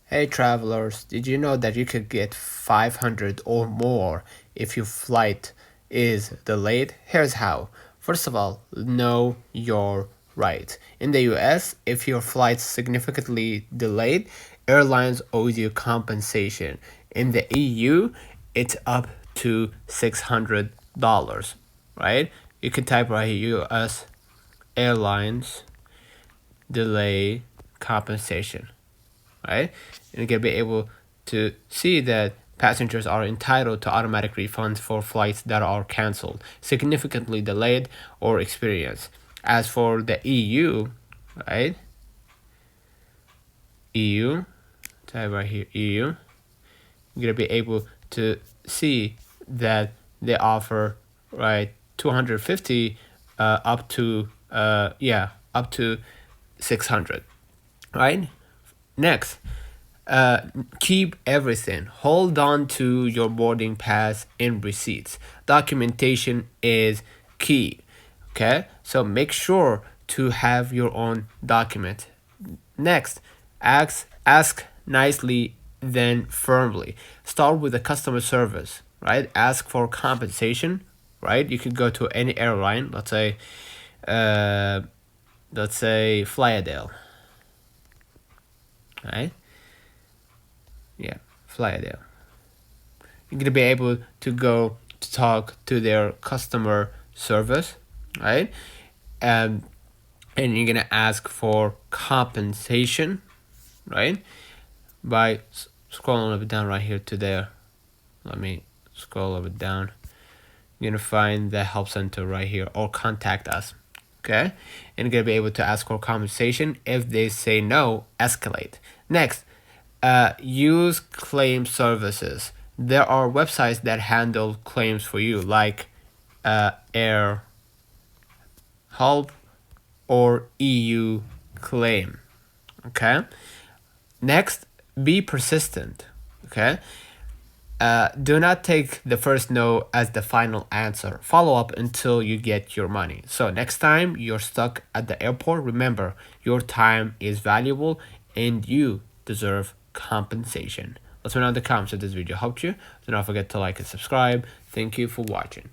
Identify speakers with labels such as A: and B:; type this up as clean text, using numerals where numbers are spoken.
A: Hey travelers, did you know that you could get 500 or more if your flight is delayed? Here's how. First of all, know your rights. In the US, if your flight's significantly delayed, airlines owe you compensation. In the EU, it's up to $600, right? You can type right here US airlines delay compensation, right? And you can be able to see that passengers are entitled to automatic refunds for flights that are canceled, significantly delayed, or experienced. As for the EU, right? EU, type right here, EU, you're gonna be able to see that they offer right 250 up to up to 600, right? Next, keep everything. Hold on to your boarding pass and receipts. Documentation is key. Okay, so make sure to have your own document. Next, ask nicely, then firmly. Start with the customer service, right? Ask for compensation, right? You could go to any airline. Uh, let's say Flyadale, right? Yeah, Flyadale. You're gonna be able to go to talk to their customer service, right? Um, and you're gonna ask for compensation, right? By scrolling a little bit down right here to there. Let me scroll a little bit down. You're gonna find the help center right here, or contact us. Okay, and you're gonna be able to ask for compensation. If they say no, escalate. Next, use claim services. There are websites that handle claims for you, like Air Help or EU Claim. Okay. Next, be persistent. Okay. Do not take the first no as the final answer. Follow up until you get your money. So next time you're stuck at the airport, remember your time is valuable and you deserve compensation. Let's know in the comments if this video helped you. Do not forget to like and subscribe. Thank you for watching.